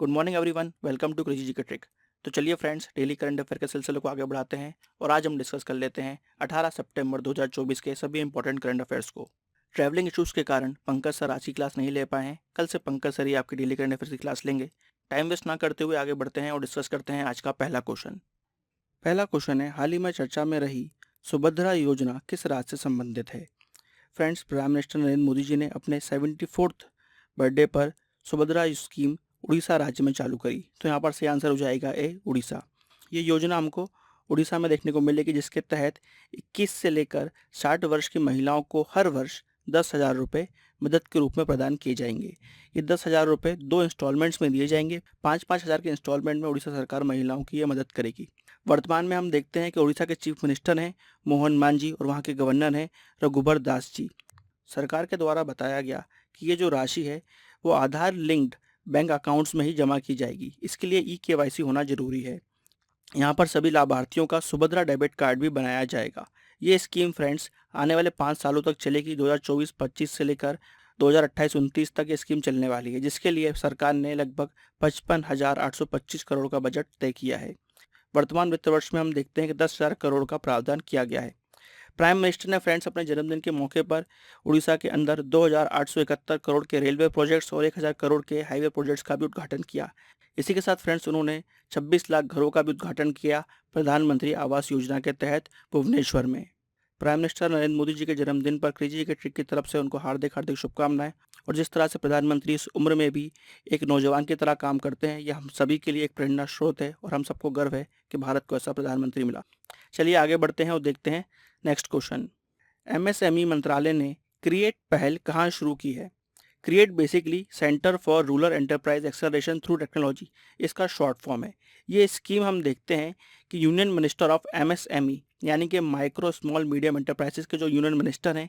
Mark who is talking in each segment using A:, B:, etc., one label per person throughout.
A: Good morning everyone, welcome to crazy G K trick. तो चलिए friends, daily current affair के सिलसिले को आगे बढ़ाते हैं और आज हम डिस्कस कर लेते हैं 18 सितंबर 2024 के सभी इंपॉर्टेंट करंट अफेयर्स को। ट्रैवलिंग इशूज़ के कारण पंकज सर आज की क्लास नहीं ले पाए हैं। कल से पंकज सर ही आपकी डेली करंट अफेयर्स की क्लास लेंगे। टाइम वेस्ट ना करते हुए आगे बढ़ते हैं और डिस्कस करते हैं आज का पहला क्वेश्चन। पहला क्वेश्चन है, हाल ही में चर्चा में रही सुभद्रा योजना किस राज्य से संबंधित है? फ्रेंड्स, प्रधान मिनिस्टर नरेंद्र मोदी जी ने अपने 74th बर्थडे पर सुभद्रा स्कीम उड़ीसा राज्य में चालू करी। तो यहाँ पर सही आंसर हो जाएगा ए, उड़ीसा। ये योजना हमको उड़ीसा में देखने को मिलेगी, जिसके तहत 21 से लेकर 60 वर्ष की महिलाओं को हर वर्ष 10,000 रुपये मदद के रूप में प्रदान किए जाएंगे। ये 10,000 रुपये 2 इंस्टॉलमेंट्स में दिए जाएंगे। 5-5 हज़ार के इंस्टॉलमेंट में उड़ीसा सरकार महिलाओं की ये मदद करेगी। वर्तमान में हम देखते हैं कि उड़ीसा के चीफ मिनिस्टर हैं मोहन मांझी और वहाँ के गवर्नर हैं रघुबर दास जी। सरकार के द्वारा बताया गया कि ये जो राशि है वो आधार लिंक्ड बैंक अकाउंट्स में ही जमा की जाएगी। इसके लिए ई-केवाईसी होना जरूरी है। यहाँ पर सभी लाभार्थियों का सुभद्रा डेबिट कार्ड भी बनाया जाएगा। ये स्कीम फ्रेंड्स आने वाले 5 सालों तक चलेगी। 2024-25 से लेकर 2028-29 तक ये स्कीम चलने वाली है, जिसके लिए सरकार ने लगभग 55,825 करोड़ का बजट तय किया है। वर्तमान वित्त वर्ष में हम देखते हैं कि 10,000 करोड़ का प्रावधान किया गया है। प्राइम मिनिस्टर ने फ्रेंड्स अपने जन्मदिन के मौके पर उड़ीसा के अंदर 2,871 करोड़ के रेलवे प्रोजेक्ट्स और 1,000 करोड़ के हाईवे प्रोजेक्ट्स का भी उद्घाटन किया। इसी के साथ फ्रेंड्स उन्होंने 26 लाख घरों का भी उद्घाटन किया प्रधानमंत्री आवास योजना के तहत भुवनेश्वर में। प्राइम मिनिस्टर नरेंद्र मोदी जी के जन्मदिन पर क्रेजी जी के ट्रिक की तरफ से उनको हार्दिक हार्दिक शुभकामनाएं। और जिस तरह से प्रधानमंत्री इस उम्र में भी एक नौजवान की तरह काम करते हैं, यह हम सभी के लिए एक प्रेरणा स्रोत है और हम सबको गर्व है कि भारत को ऐसा प्रधानमंत्री मिला। चलिए आगे बढ़ते हैं और देखते हैं नेक्स्ट क्वेश्चन। एमएसएमई मंत्रालय ने क्रिएट पहल कहाँ शुरू की है? Create basically centre for rural enterprise acceleration through technology, इसका शॉर्ट फॉर्म है। ये स्कीम हम देखते हैं कि यूनियन मिनिस्टर ऑफ एमएसएमई यानी कि माइक्रो स्मॉल मीडियम एंटरप्राइजेस के जो यूनियन मिनिस्टर हैं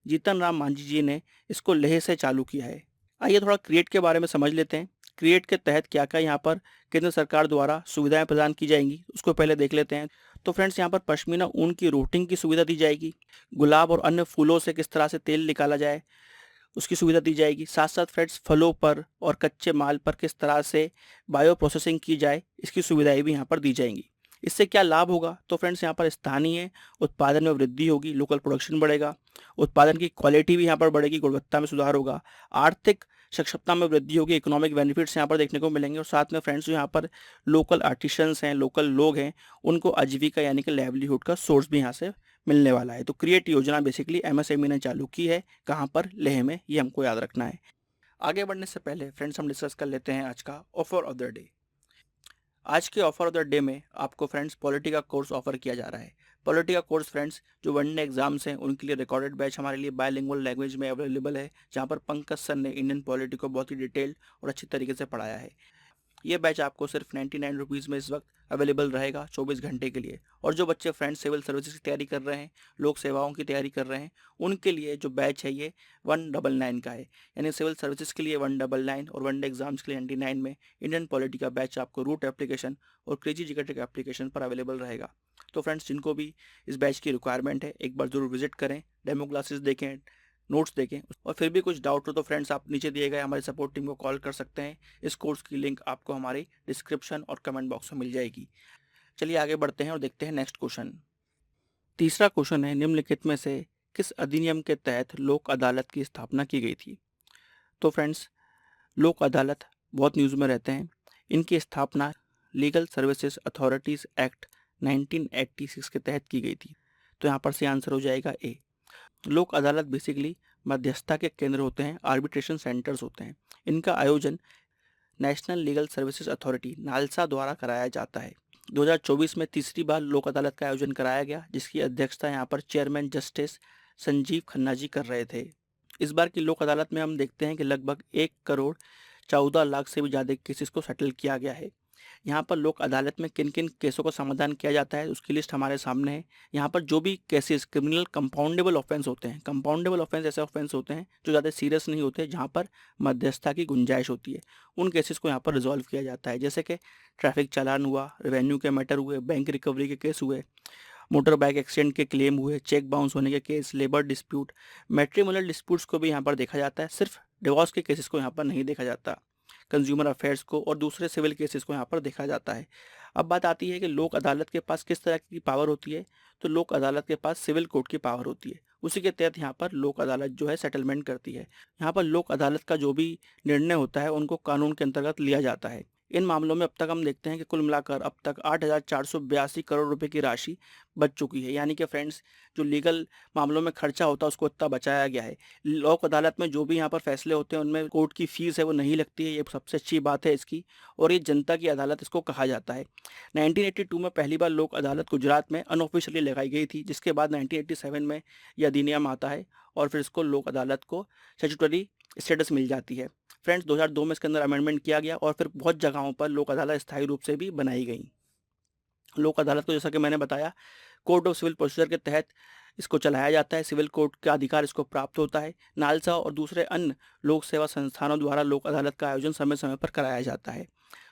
A: जीतन राम मांझी जी ने इसको लेह से चालू किया है। आइए थोड़ा क्रिएट के बारे में समझ लेते हैं। क्रिएट के तहत क्या क्या यहाँ पर केंद्र सरकार द्वारा सुविधाएं प्रदान की जाएंगी, उसको पहले देख लेते हैं। तो फ्रेंड्स, यहाँ पर पश्मीना ऊन की रूटिंग की सुविधा दी जाएगी। गुलाब और अन्य फूलों से किस तरह से तेल निकाला जाए, उसकी सुविधा दी जाएगी। साथ साथ फ्रेंड्स, फलों पर और कच्चे माल पर किस तरह से बायो प्रोसेसिंग की जाए, इसकी सुविधाएं भी यहाँ पर दी जाएंगी। इससे क्या लाभ होगा? तो फ्रेंड्स, यहाँ पर स्थानीय उत्पादन में वृद्धि होगी, लोकल प्रोडक्शन बढ़ेगा, उत्पादन की क्वालिटी भी यहाँ पर बढ़ेगी, गुणवत्ता में सुधार होगा, आर्थिक सक्षमता में वृद्धि होगी, इकोनॉमिक बेनिफिट्स यहाँ पर देखने को मिलेंगे। और साथ में फ्रेंड्स, जो यहाँ पर लोकल आर्टिशंस हैं, लोकल लोग हैं, उनको आजीविका यानी कि लाइवलीहुड का सोर्स भी यहाँ से मिलने वाला है। तो क्रिएट योजना बेसिकली एमएसएमई ने चालू की है। कहाँ पर? लेह में। ये हमको याद रखना है। आगे बढ़ने से पहले फ्रेंड्स, हम डिस्कस कर लेते हैं आज का ऑफर ऑफ द डे। आज के ऑफर ऑफ द डे में आपको फ्रेंड्स पॉलिटी का कोर्स ऑफर किया जा रहा है। पॉलिटी का कोर्स फ्रेंड्स जो वन डे एग्जाम्स हैं उनके लिए रिकॉर्डेड बैच हमारे लिए बायलिंगुअल लैंग्वेज में अवेलेबल है, जहाँ पर पंकज सर ने इंडियन पॉलिटी को बहुत ही डिटेल और अच्छी तरीके से पढ़ाया है। ये बैच आपको सिर्फ 99 रुपीज़ में इस वक्त अवेलेबल रहेगा 24 घंटे के लिए। और जो बच्चे फ्रेंड्स सिविल सर्विसेज की तैयारी कर रहे हैं, लोक सेवाओं की तैयारी कर रहे हैं, उनके लिए जो बैच है ये 199 का है। यानी सिविल सर्विसेज के लिए 199 और वन डे एग्जाम्स के लिए 99 में इंडियन पॉलिटी का बैच आपको रूट एप्लीकेशन और क्रेजी जी के ट्रिक एप्लीकेशन पर अवेलेबल रहेगा। तो फ्रेंड्स, जिनको भी इस बैच की रिक्वायरमेंट है, एक बार जरूर विजिट करें, डेमो क्लासेस देखें, नोट्स देखें। और फिर भी कुछ डाउट हो तो फ्रेंड्स, आप नीचे दिए गए हमारी सपोर्ट टीम को कॉल कर सकते हैं। इस कोर्स की लिंक आपको हमारी डिस्क्रिप्शन और कमेंट बॉक्स में मिल जाएगी। चलिए आगे बढ़ते हैं और देखते हैं नेक्स्ट क्वेश्चन। तीसरा क्वेश्चन है, निम्नलिखित में से किस अधिनियम के तहत लोक अदालत की स्थापना की गई थी? तो फ्रेंड्स, लोक अदालत बहुत न्यूज़ में रहते हैं। इनकी स्थापना लीगल सर्विसेज अथॉरिटीज़ एक्ट 1986 के तहत की गई थी। तो यहाँ पर से आंसर हो जाएगा ए। लोक अदालत बेसिकली मध्यस्थता के केंद्र होते हैं, आर्बिट्रेशन सेंटर्स होते हैं। इनका आयोजन national legal services authority NALSA द्वारा कराया जाता है। 2024 में तीसरी बार लोक अदालत का आयोजन कराया गया, जिसकी अध्यक्षता यहाँ पर चेयरमैन जस्टिस संजीव खन्ना जी कर रहे थे। इस बार की लोक अदालत में हम देखते हैं कि लगभग 1,14,00,000 से भी ज़्यादा केसेस को सेटल किया गया है। यहाँ पर लोक अदालत में किन किन केसों का समाधान किया जाता है उसकी लिस्ट हमारे सामने है। यहाँ पर जो भी केसेस क्रिमिनल कंपाउंडेबल ऑफेंस होते हैं, कंपाउंडेबल ऑफेंस ऐसे ऑफेंस होते हैं जो ज़्यादा सीरियस नहीं होते, जहाँ पर मध्यस्थता की गुंजाइश होती है, उन केसेस को यहाँ पर रिजॉल्व किया जाता है। जैसे कि ट्रैफिक चालान हुआ, रेवेन्यू के मैटर हुए, बैंक रिकवरी के केस हुए, मोटर बाइक एक्सीडेंट के क्लेम हुए, चेक बाउंस होने के case, labour dispute, matrimonial disputes को भी यहाँ पर देखा जाता है। सिर्फ डिवोर्स के केसेस को यहाँ पर नहीं देखा जाता। कंज्यूमर अफेयर्स को और दूसरे सिविल केसेस को यहाँ पर देखा जाता है। अब बात आती है कि लोक अदालत के पास किस तरह की पावर होती है। तो लोक अदालत के पास सिविल कोर्ट की पावर होती है, उसी के तहत यहाँ पर लोक अदालत जो है सेटलमेंट करती है। यहाँ पर लोक अदालत का जो भी निर्णय होता है उनको कानून के अंतर्गत लिया जाता है। इन मामलों में अब तक हम देखते हैं कि कुल मिलाकर अब तक 8,482 करोड़ रुपए की राशि बच चुकी है, यानी कि फ्रेंड्स जो लीगल मामलों में खर्चा होता है उसको इतना बचाया गया है। लोक अदालत में जो भी यहाँ पर फैसले होते हैं उनमें कोर्ट की फीस है वो नहीं लगती है, ये सबसे अच्छी बात है इसकी, और ये जनता की अदालत इसको कहा जाता है। 1982 में पहली बार लोक अदालत गुजरात में अनऑफिशियली लगाई गई थी, जिसके बाद 1987 में यह अधिनियम आता है और फिर इसको लोक अदालत को स्टैट्यूटरी स्टेटस मिल जाती है। फ्रेंड्स 2002 में इसके अंदर अमेंडमेंट किया गया और फिर बहुत जगहों पर लोक अदालत स्थायी रूप से भी बनाई गई। लोक अदालत को जैसा कि मैंने बताया कोर्ट ऑफ सिविल प्रोसीजर के तहत इसको चलाया जाता है, सिविल कोर्ट का अधिकार इसको प्राप्त होता है। नालसा और दूसरे अन्य लोक सेवा संस्थानों द्वारा लोक अदालत का आयोजन समय समय पर कराया जाता है।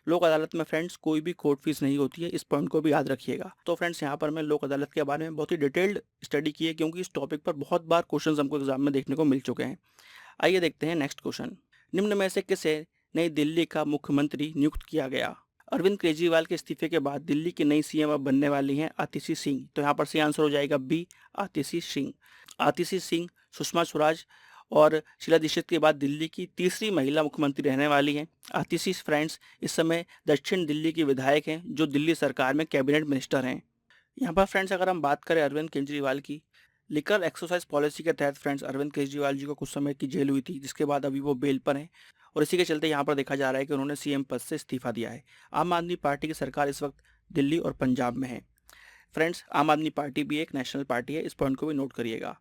A: लोक अदालत में फ्रेंड्स कोई भी कोर्ट फीस नहीं होती है, इस पॉइंट को भी याद रखिएगा। तो फ्रेंड्स यहाँ पर मैं लोक अदालत के बारे में बहुत ही डिटेल्ड स्टडी की है, क्योंकि इस टॉपिक पर बहुत बार क्वेश्चंस हमको एग्जाम में देखने को मिल चुके हैं। आइए देखते हैं नेक्स्ट क्वेश्चन। निम्न में से किसे नई दिल्ली का मुख्यमंत्री नियुक्त किया गया। अरविंद केजरीवाल के इस्तीफे के बाद दिल्ली की नई सीएम अब बनने वाली हैं आतिशी सिंह। तो यहाँ पर सही आंसर हो जाएगा बी, आतिशी सिंह। आतिशी सिंह सुषमा स्वराज और शीला दीक्षित के बाद दिल्ली की तीसरी महिला मुख्यमंत्री रहने वाली हैं। आतिशी फ्रेंड्स इस समय दक्षिण दिल्ली की विधायक हैं जो दिल्ली सरकार में कैबिनेट मिनिस्टर हैं। यहाँ पर फ्रेंड्स अगर हम बात करें अरविंद केजरीवाल की, लिकर एक्सरसाइज पॉलिसी के तहत फ्रेंड्स अरविंद केजरीवाल जी को कुछ समय की जेल हुई थी, जिसके बाद अभी वो बेल पर हैं और इसी के चलते यहाँ पर देखा जा रहा है कि उन्होंने सीएम पद से इस्तीफा दिया है। आम आदमी पार्टी की सरकार इस वक्त दिल्ली और पंजाब में है। फ्रेंड्स आम आदमी पार्टी भी एक नेशनल पार्टी है, इस पॉइंट को भी नोट करिएगा।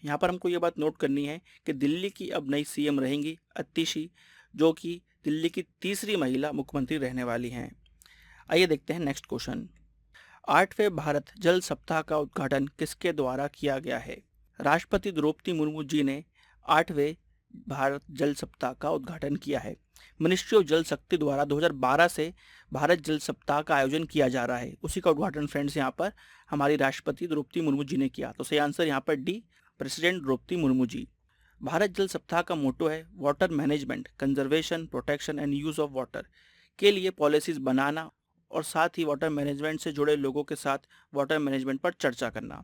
A: यहाँ पर हमको ये बात नोट करनी है कि दिल्ली की अब नई सीएम रहेंगी आतिशी, जो कि दिल्ली की तीसरी महिला मुख्यमंत्री रहने वाली हैं। आइए देखते हैं नेक्स्ट क्वेश्चन। 8वें भारत जल सप्ताह का उद्घाटन किसके द्वारा किया गया है। राष्ट्रपति द्रौपदी मुर्मू जी ने 8वें भारत जल सप्ताह का उद्घाटन किया है। मिनिस्ट्री ऑफ जल शक्ति द्वारा 2012 से भारत जल सप्ताह का आयोजन किया जा रहा है, उसी का उद्घाटन फ्रेंड्स यहाँ पर हमारी राष्ट्रपति द्रौपदी मुर्मू जी ने किया। तो सही आंसर यहाँ पर डी, प्रेसिडेंट द्रौपदी मुर्मू जी। भारत जल सप्ताह का मोटो है water management, conservation, protection and use of water के लिए पॉलिसीज बनाना और साथ ही वाटर मैनेजमेंट से जुड़े लोगों के साथ वाटर मैनेजमेंट पर चर्चा करना।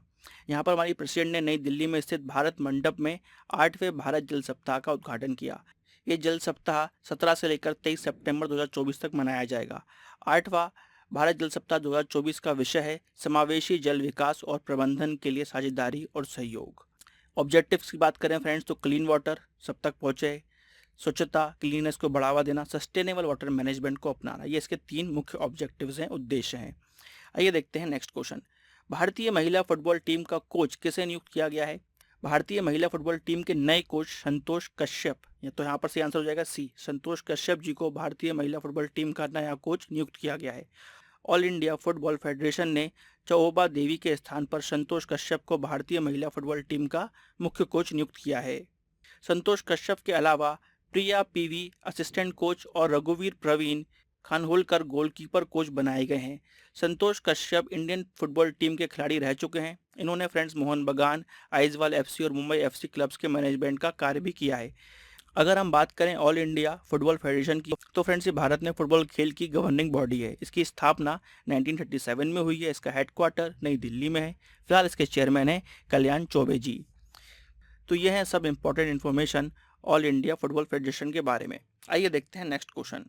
A: यहाँ पर हमारी प्रेसिडेंट ने नई दिल्ली में स्थित भारत मंडप में 8वें भारत जल सप्ताह का उद्घाटन किया। ये जल सप्ताह 17 से लेकर 23 सितंबर 2024 तक मनाया जाएगा। 8वां भारत जल सप्ताह 2024 का विषय है समावेशी जल विकास और प्रबंधन के लिए साझेदारी और सहयोग। ऑब्जेक्टिव्स की बात करें फ्रेंड्स तो क्लीन वाटर सब तक पहुँचे, स्वच्छता क्लीननेस को बढ़ावा देना, सस्टेनेबल वाटर मैनेजमेंट को अपनाना, ये इसके 3 मुख्य ऑब्जेक्टिव्स हैं, उद्देश्य हैं। आइए देखते हैं नेक्स्ट क्वेश्चन। भारतीय महिला फुटबॉल टीम का कोच किसे नियुक्त किया गया है। भारतीय महिला फुटबॉल टीम के नए कोच संतोष कश्यप, या तो यहाँ पर सही आंसर हो जाएगा सी, संतोष कश्यप जी को भारतीय महिला फुटबॉल टीम का नया कोच नियुक्त किया गया है। ऑल इंडिया फुटबॉल फेडरेशन ने चौबा देवी के स्थान पर संतोष कश्यप को भारतीय महिला फुटबॉल टीम का मुख्य कोच नियुक्त किया है। संतोष कश्यप के अलावा प्रिया पीवी असिस्टेंट कोच और रघुवीर प्रवीण खानहोलकर गोलकीपर कोच बनाए गए हैं। संतोष कश्यप इंडियन फुटबॉल टीम के खिलाड़ी रह चुके हैं। इन्होंने फ्रेंड्स मोहन बगान, आइजवाल एफसी और मुंबई एफसी क्लब्स के मैनेजमेंट का कार्य भी किया है। अगर हम बात करें ऑल इंडिया फुटबॉल फेडरेशन की, तो फ्रेंड्स ये भारत में फुटबॉल खेल की गवर्निंग बॉडी है। इसकी स्थापना 1937 में हुई है। इसका हेडक्वार्टर नई दिल्ली में है। फिलहाल इसके चेयरमैन हैं कल्याण चौबे जी। तो ये है सब important information all India football federation के बारे में। आइए देखते हैं नेक्स्ट क्वेश्चन।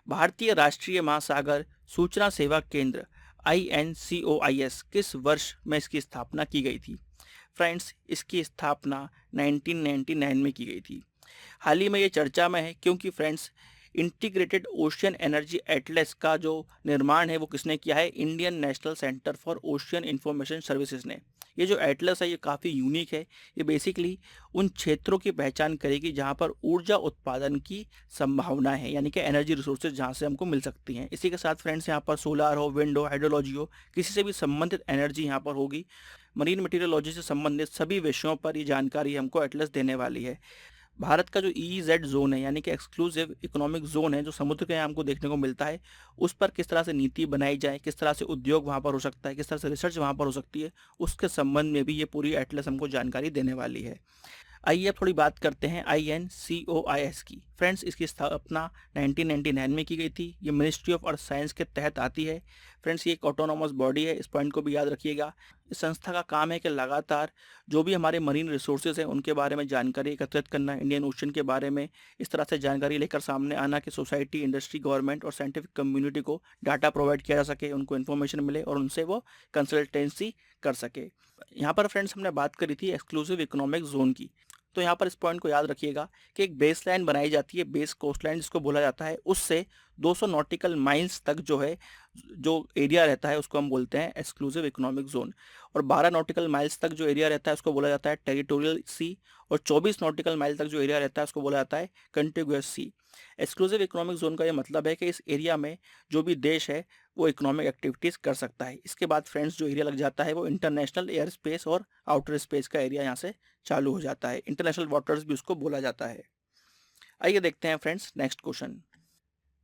A: भारतीय राष्ट्रीय महासागर सूचना सेवा केंद्र INCOIS किस वर्ष में इसकी स्थापना की गई थी। फ्रेंड्स इसकी स्थापना 1999 में की गई थी। हाल ही में ये चर्चा में है क्योंकि friends integrated ocean energy Atlas का जो निर्माण है वो किसने किया है, Indian national centre for ocean information services ने। ये जो एटलस है ये काफ़ी यूनिक है। ये बेसिकली उन क्षेत्रों की पहचान करेगी जहाँ पर ऊर्जा उत्पादन की संभावना है, यानी कि एनर्जी रिसोर्सेज जहाँ से हमको मिल सकती हैं। इसी के साथ फ्रेंड्स यहाँ पर सोलार हो, विंड हो, हाइड्रोलॉजी हो, किसी से भी संबंधित एनर्जी यहाँ पर होगी। मरीन मटीरियोलॉजी से संबंधित सभी विषयों पर ये जानकारी हमको एटलस देने वाली है। भारत का जो EEZ जोन है, यानी कि एक्सक्लूसिव इकोनॉमिक जोन है, जो समुद्र के यहाँ हमको देखने को मिलता है, उस पर किस तरह से नीति बनाई जाए, किस तरह से उद्योग वहाँ पर हो सकता है, किस तरह से रिसर्च वहाँ पर हो सकती है, उसके संबंध में भी ये पूरी एटलस हमको जानकारी देने वाली है। आइए अब थोड़ी बात करते हैं INCOIS की। फ्रेंड्स, इसकी स्थापना 1999 में की गई थी। ये मिनिस्ट्री ऑफ अर्थ साइंस के तहत आती है। फ्रेंड्स, ये एक ऑटोनॉमस बॉडी है, इस पॉइंट को भी याद रखिएगा। इस संस्था का काम है कि लगातार जो भी हमारे मरीन रिसोर्सेज हैं उनके बारे में जानकारी एकत्रित करना, इंडियन ओशन के बारे में इस तरह से जानकारी लेकर सामने आना कि सोसाइटी, इंडस्ट्री, गवर्नमेंट और साइंटिफिक कम्युनिटी को डाटा प्रोवाइड किया जा सके, उनको इन्फॉर्मेशन मिले और उनसे वो कंसल्टेंसी कर सके। यहाँ पर फ्रेंड्स हमने बात करी थी एक्सक्लूसिव इकोनॉमिक जोन की। तो यहाँ पर इस पॉइंट को याद रखिएगा कि एक बेस लाइन बनाई जाती है, बेस कोस्ट लाइन जिसको बोला जाता है, उससे 200 नॉटिकल माइल्स तक जो है जो एरिया रहता है उसको हम बोलते हैं एक्सक्लूसिव इकोनॉमिक जोन। और 12 नॉटिकल माइल्स तक जो एरिया रहता है उसको बोला जाता है टेरिटोरियल सी। और 24 नॉटिकल माइल तक जो एरिया रहता है उसको बोला जाता है कंटिगुअस सी। एक्सक्लूसिव इकोनॉमिक जोन का ये मतलब है कि इस एरिया में जो भी देश है वो इकोनॉमिक एक्टिविटीज कर सकता है। इसके बाद फ्रेंड्स जो एरिया लग जाता है वो इंटरनेशनल एयर स्पेस और आउटर स्पेस का एरिया यहाँ से चालू हो जाता है। इंटरनेशनल वाटर्स भी उसको बोला जाता है। आइए देखते हैं friends next question.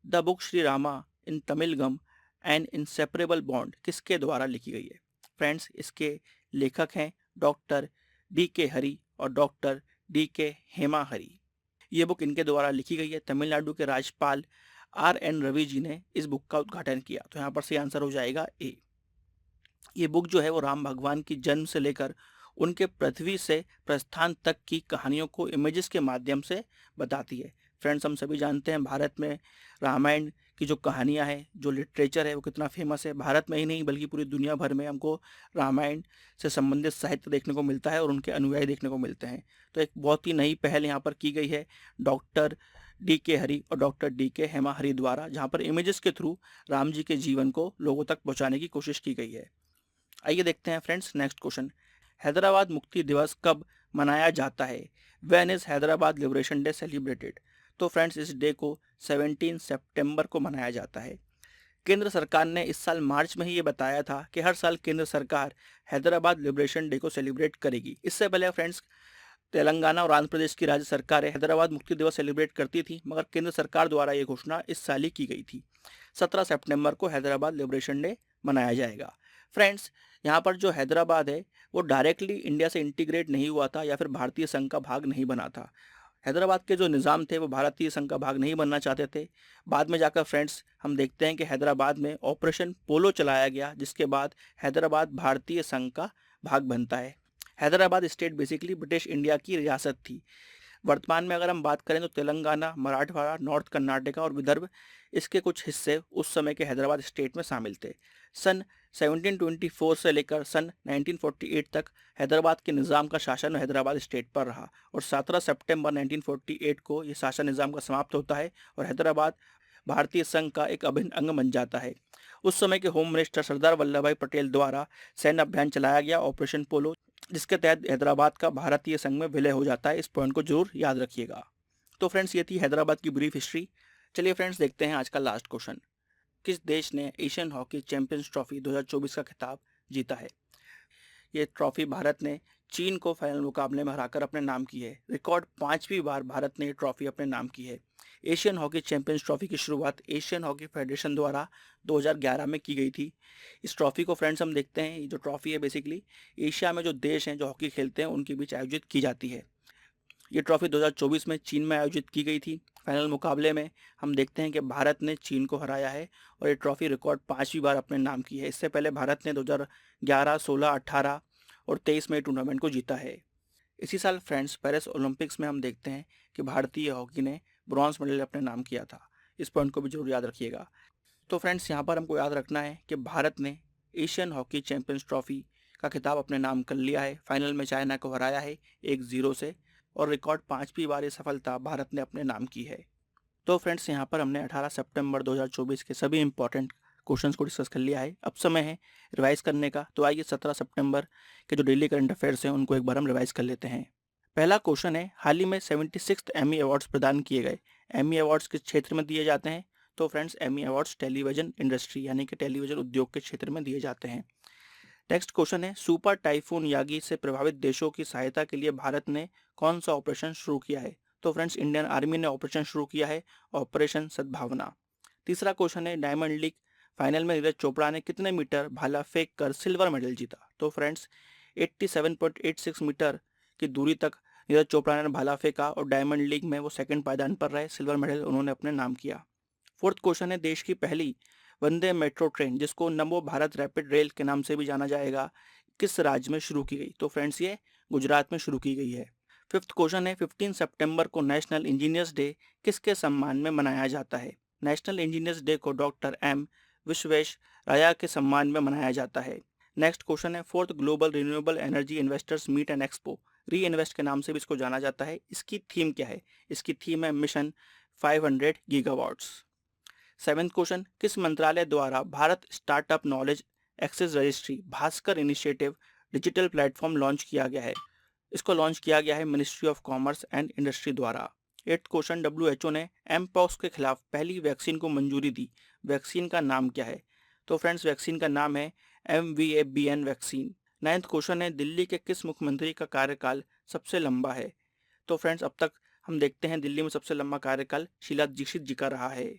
A: The book Sri Rama in Tamilagam an inseparable bond किसके द्वारा लिखी गई है? फ्रेंड्स, इसके लेखक हैं डॉक्टर DK हरी और डॉक्टर DK हेमा हरी। ये बुक इनके द्वारा लिखी गई है। तमिलनाडु के राज्यपाल RN रवि जी ने इस बुक का उद्घाटन किया। तो यहाँ पर सही आंसर हो जाएगा ए। ये बुक जो है वो राम भगवान की जन्म से लेकर उनके पृथ्वी से प्रस्थान तक की कहानियों को इमेजेस के माध्यम से बताती है। फ्रेंड्स, हम सभी जानते हैं भारत में रामायण की जो कहानियां हैं, जो लिटरेचर है वो कितना फेमस है। भारत में ही नहीं बल्कि पूरी दुनिया भर में हमको रामायण से संबंधित साहित्य देखने को मिलता है और उनके अनुयायी देखने को मिलते हैं। तो एक बहुत ही नई पहल यहाँ पर की गई है डॉक्टर DK हरी और डॉक्टर DK हेमा हरी द्वारा, जहाँ पर इमेजेस के थ्रू राम जी के जीवन को लोगों तक पहुँचाने की कोशिश की गई है। आइए देखते हैं फ्रेंड्स नेक्स्ट क्वेश्चन। हैदराबाद मुक्ति दिवस कब मनाया जाता है? When is Hyderabad liberation day celebrated? तो फ्रेंड्स, इस डे को 17 सितंबर को मनाया जाता है। केंद्र सरकार ने इस साल मार्च में ही ये बताया था कि हर साल केंद्र सरकार हैदराबाद लिबरेशन डे को सेलिब्रेट करेगी। इससे पहले फ्रेंड्स तेलंगाना और आंध्र प्रदेश की राज्य सरकारें हैदराबाद मुक्ति दिवस सेलिब्रेट करती थी, मगर केंद्र सरकार द्वारा ये घोषणा इस साल ही की गई थी। 17 सितंबर को हैदराबाद लिबरेशन डे मनाया जाएगा। फ्रेंड्स, यहाँ पर जो हैदराबाद है वो डायरेक्टली इंडिया से इंटीग्रेट नहीं हुआ था या फिर भारतीय संघ का भाग नहीं बना था। हैदराबाद के जो निज़ाम थे वो भारतीय संघ का भाग नहीं बनना चाहते थे। बाद में जाकर फ्रेंड्स हम देखते हैं कि हैदराबाद में ऑपरेशन पोलो चलाया गया, जिसके बाद हैदराबाद भारतीय संघ का भाग बनता है। Hyderabad state basically British India की रियासत थी। वर्तमान में अगर हम बात करें तो तेलंगाना, मराठवाड़ा, नॉर्थ कर्नाटका और विदर्भ इसके कुछ हिस्से उस समय के हैदराबाद स्टेट में शामिल थे। सन 1724 से लेकर सन 1948 तक हैदराबाद के निज़ाम का शासन हैदराबाद स्टेट पर रहा और 17 सितंबर 1948 को ये शासन निज़ाम का समाप्त होता है और हैदराबाद भारतीय संघ का एक अभिन्न अंग बन जाता है। उस समय के होम मिनिस्टर सरदार वल्लभ भाई पटेल द्वारा सैन्य अभियान चलाया गया ऑपरेशन पोलो, जिसके तहत हैदराबाद का भारतीय संघ में विलय हो जाता है। इस पॉइंट को जरूर याद रखिएगा। तो फ्रेंड्स, ये थी हैदराबाद की ब्रीफ हिस्ट्री। चलिए फ्रेंड्स देखते हैं आज का लास्ट क्वेश्चन। किस देश ने एशियन हॉकी चैंपियंस ट्रॉफी 2024 का खिताब जीता है? ये ट्रॉफी भारत ने चीन को फाइनल मुकाबले में हराकर अपने नाम की है। रिकॉर्ड 5वीं बार भारत ने ये ट्रॉफी अपने नाम की है। एशियन हॉकी चैंपियंस ट्रॉफी की शुरुआत एशियन हॉकी फेडरेशन द्वारा 2011 में की गई थी। इस ट्रॉफी को फ्रेंड्स हम देखते हैं, जो ट्रॉफी है बेसिकली एशिया में जो देश हैं जो हॉकी खेलते हैं उनके बीच आयोजित की जाती है। ये ट्रॉफी 2024 में चीन में आयोजित की गई थी। फाइनल मुकाबले में हम देखते हैं कि भारत ने चीन को हराया है और ये ट्रॉफी रिकॉर्ड 5वीं बार अपने नाम की है। इससे पहले भारत ने 2011, 16, 18 और 23 में टूर्नामेंट को जीता है। इसी साल फ्रेंड्स पेरिस ओलंपिक्स में हम देखते हैं कि भारतीय हॉकी ने ब्रॉन्ज मेडल अपने नाम किया था। इस पॉइंट को भी जरूर याद रखिएगा। तो फ्रेंड्स, यहाँ पर हमको याद रखना है कि भारत ने एशियन हॉकी चैंपियंस ट्रॉफी का खिताब अपने नाम कर लिया है। फाइनल में चाइना को हराया है 1-0 से और रिकॉर्ड 5वीं बार ये सफलता भारत ने अपने नाम की है। तो फ्रेंड्स, यहाँ पर हमने 18 सितंबर 2024 के सभी इंपॉर्टेंट क्वेश्चंस को डिस्कस कर लिया है। अब समय है रिवाइज करने का। तो आइए 17 सितंबर के जो डेली करंट अफेयर्स हैं उनको एक बार हम रिवाइज कर लेते हैं। पहला क्वेश्चन है, हाल ही में 76th एमी अवार्ड्स प्रदान किए गए। एमी अवार्ड्स किस क्षेत्र में दिए जाते हैं? तो friends, Emmy awards television industry यानी कि टेलीविजन उद्योग के क्षेत्र में दिए जाते हैं। नेक्स्ट क्वेश्चन है, सुपर टाइफून यागी से प्रभावित देशों की सहायता के लिए भारत ने कौन सा ऑपरेशन शुरू किया है? तो फ्रेंड्स, इंडियन आर्मी ने ऑपरेशन शुरू किया है, ऑपरेशन सद्भावना। तीसरा क्वेश्चन है, डायमंड लीग फाइनल में नीरज चोपड़ा ने कितने मीटर भाला फेंक कर सिल्वर मेडल जीता? तो फ्रेंड्स, 87.86 मीटर की दूरी तक नीरज चोपड़ा ने भाला फेंका और डायमंड लीग में वो सेकंड पायदान पर रहे, सिल्वर मेडल उन्होंने अपने नाम किया। फोर्थ क्वेश्चन है, देश की पहली वंदे मेट्रो ट्रेन जिसको नमो भारत रैपिड रेल के नाम से भी जाना जाएगा, किस राज्य में शुरू की गई? तो फ्रेंड्स ये गुजरात में शुरू की गई है। फिफ्थ क्वेश्चन है, 15 सितंबर को नेशनल इंजीनियर्स डे किसके सम्मान में मनाया जाता है? नेशनल इंजीनियर्स डे को डॉक्टर एम विश्वेश्वरैया के सम्मान में मनाया जाता है। नेक्स्ट क्वेश्चन है, fourth global renewable energy investors meet and expo, re invest के नाम से भी इसको जाना जाता है, इसकी थीम क्या है? इसकी थीम है मिशन 500 गीगावाट्स। सेवेंथ क्वेश्चन, किस मंत्रालय द्वारा Bharat startup knowledge access registry Bhaskar initiative digital platform launch किया गया है? इसको लॉन्च किया गया है ministry of commerce and industry द्वारा। एट्थ क्वेश्चन, डब्ल्यूएचओ ने एमपॉक्स के खिलाफ पहली वैक्सीन को मंजूरी दी, वैक्सीन का नाम क्या है? तो फ्रेंड्स वैक्सीन का नाम है MVABN वैक्सीन। नाइन्थ क्वेश्चन है, दिल्ली के किस मुख्यमंत्री का कार्यकाल सबसे लंबा है? तो फ्रेंड्स अब तक हम देखते हैं दिल्ली में सबसे लंबा कार्यकाल शीला दीक्षित जी का रहा है।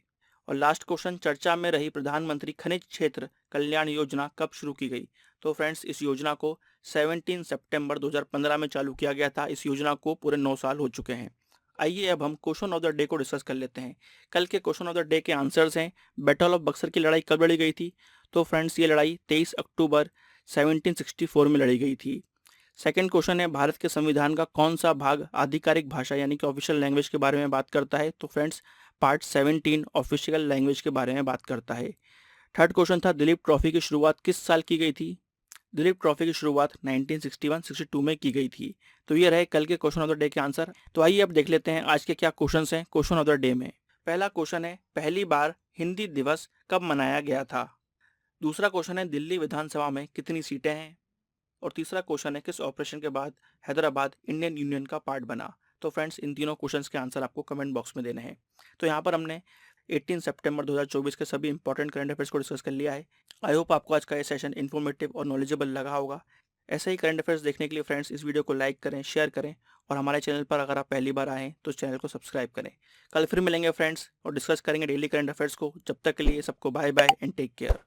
A: और लास्ट क्वेश्चन, चर्चा में रही प्रधानमंत्री खनिज क्षेत्र कल्याण योजना कब शुरू की गई? तो फ्रेंड्स इस योजना को 17 सितंबर 2015 में चालू किया गया था। इस योजना को पूरे 9 साल हो चुके हैं। आइए अब हम क्वेश्चन ऑफ द डे को डिस्कस कर लेते हैं। कल के क्वेश्चन ऑफ द डे के आंसर्स हैं, बैटल ऑफ बक्सर की लड़ाई कब लड़ी गई थी? तो फ्रेंड्स ये लड़ाई 23 अक्टूबर 1764 में लड़ी गई थी। सेकंड क्वेश्चन है, भारत के संविधान का कौन सा भाग आधिकारिक भाषा यानी कि ऑफिशियल लैंग्वेज के बारे में बात करता है? तो फ्रेंड्स पार्ट 17 ऑफिशियल लैंग्वेज के बारे में बात करता है। थर्ड क्वेश्चन था, दिलीप ट्रॉफी की शुरुआत किस साल की गई थी? दिलीप ट्रॉफी की शुरुआत 1961-62 में की गई थी। तो ये रहे कल के क्वेश्चन ऑफ द डे के आंसर। तो आइए अब देख लेते हैं आज के क्या क्वेश्चंस हैं क्वेश्चन ऑफ द डे में। पहला क्वेश्चन है, पहली बार हिंदी दिवस कब मनाया गया था? दूसरा क्वेश्चन है, दिल्ली विधानसभा में कितनी सीटें हैं? और तीसरा क्वेश्चन है, किस ऑपरेशन के बाद हैदराबाद इंडियन यूनियन का पार्ट बना? तो फ्रेंड्स इन तीनों क्वेश्चंस के आंसर आपको कमेंट बॉक्स में देने हैं। तो यहाँ पर हमने 18 सितंबर 2024 के सभी इंपॉर्टेंट करंट अफेयर्स को डिस्कस कर लिया है। आई होप आपको आज का ये सेशन इन्फॉर्मेटिव और नॉलेजेबल लगा होगा। ऐसे ही करंट अफेयर्स देखने के लिए फ्रेंड्स इस वीडियो को लाइक करें, शेयर करें और हमारे चैनल पर अगर आप पहली बार आए हैं तो चैनल को सब्सक्राइब करें। कल फिर मिलेंगे फ्रेंड्स और डिस्कस करेंगे डेली करंट अफेयर्स को। जब तक के लिए सबको bye bye and take care.